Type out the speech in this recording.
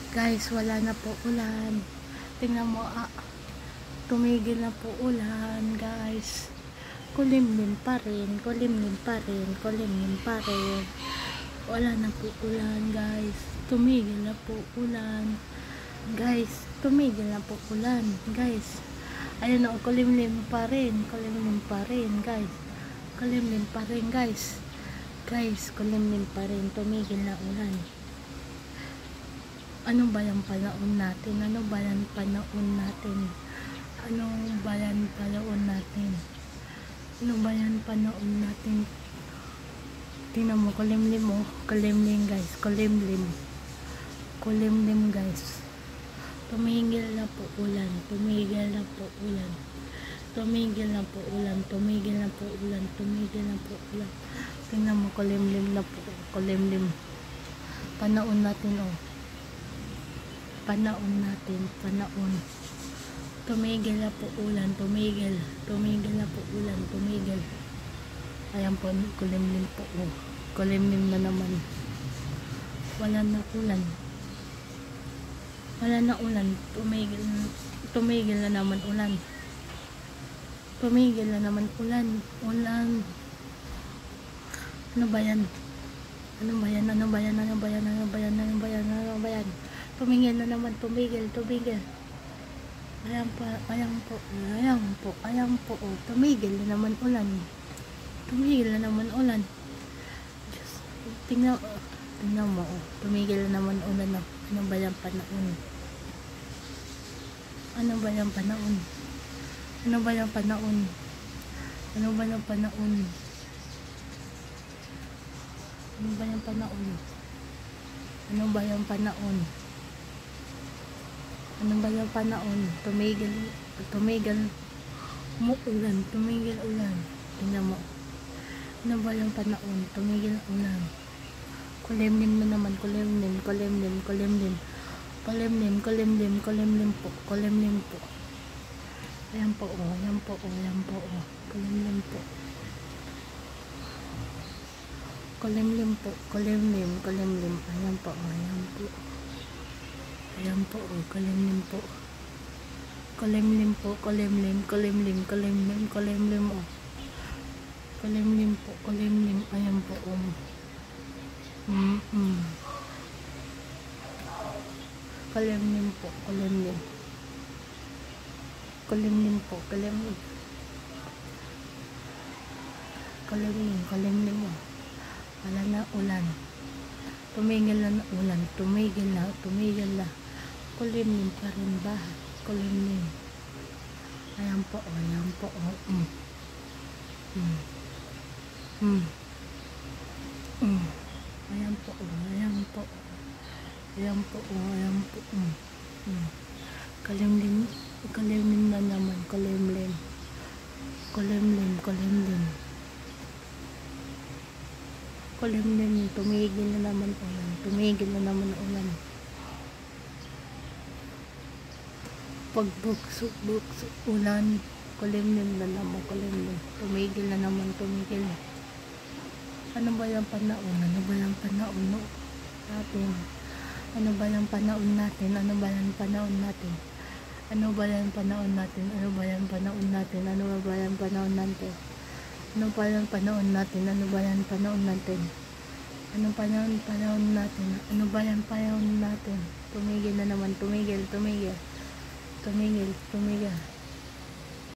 Guys, wala na po ulan. Tingnan mo, tumigil na po ulan, guys. Kulimlim pa rin, kulimlim pa rin, kulimlim pa rin. Wala na po ulan, guys. Tumigil na po ulan. Guys, tumigil na po ulan, guys. Ayun o, kulimlim pa rin, kulimlim pa rin, guys. Kulimlim pa rin, guys. Guys, kulimlim pa rin, tumigil na ulan. Ano ba yung panahon natin? Ano ba yung panahon natin? Ano ba yung panahon natin? Ano ba yung panahon natin? Tingnan mo, kulimlim mo. Kulimlim, guys. Kulimlim. Kulimlim, guys. Tumigil na po ulan. Tumigil na po ulan. Tumigil na po ulan. Tumigil na po ulan. Tumigil na po ulan. Tingnan mo, kulimlim na po. Kulimlim. Panahon natin, oh. Panahon natin, panahon. Tumigil na po ulan, tumigil. Tumigil na po ulan, tumigil. Ayan po, kulimlim po. Oh. Kulimlim na naman. Wala na ulan. Wala na ulan. Tumigil na naman ulan. Tumigil na naman ulan. Ulan. Ano ba yan? Ano ba yan? Ano ba yan? Ano ba yan? Ano ba yan? Ano ba yan? Ano ba yan? Tumigil na naman, tumigil, tumigil. Ayan po, ayan po, ayan po, ayan po, oh. Tumigil na naman ulan. Tumigil na naman ulan. Just, tingnan mo, oh. Tumigil na naman ulan, oh. Ano ba yung panahon? Ano ba yung panahon? Ano ba yung panahon? Ano ba yung panahon? Ano ba yung panahon? Ano ba yung panahon? Ano ba yung panahon? Tumigil mo ulan, tumigil ulan. Tingnan mo. Ano ba yung panahon? Tumigil ulan. Kulimlim na naman, kulimlim, kulimlim, kulimlim. Kulimlim, kulimlim, kulimlim po, kulimlim po. Ayan po, oh, ayan po, oh, ayan po, oh. Kulimlim po. Kulimlim po, kulimlim, kulimlim. Ayan po, oh, ayan po. Ayan po, oh, kulimlim po. Kulimlim po, kulimlim, kulimlim, kulimlim, kulimlim, oh. Kulimlim po, kulimlim. Ayan po, oh. Kulimlim po, kulimlim. Kulimlim po, kulimlim. Kulimlim, kulimlim, oh. Wala na ulan. Tumigil na ulan. Tumigil na, tumigil na. Kulimlim pa rin ba? Kulimlim. Ayan po, oh, ayan po, oh. Ayan po, oh, ayan po. Ayan po, oh, ayan po. Kulimlim, kulimlim na naman, kulimlim. Kulimlim, kulimlim. Kulimlim, tumigil na naman ulan. Tumigil na naman ulan. Pagbuksok ulan, kulimlim na naman, kulimlim. Tumigil na naman, tumigil. Ano ba yung panahon? Ano ba yung panahon natin? Ano ba yung panahon natin? Ano ba yung panahon natin? Ano ba yung panahon natin? Ano ba yung panahon natin? Ano ba yung panahon natin? Ano ba yung panahon natin? Ano ba yung panahon natin? Ano pa yung panahon natin? Ano ba yung panahon natin? Tumigil na naman, tumigil, tumigil. Tumigil, tumigil.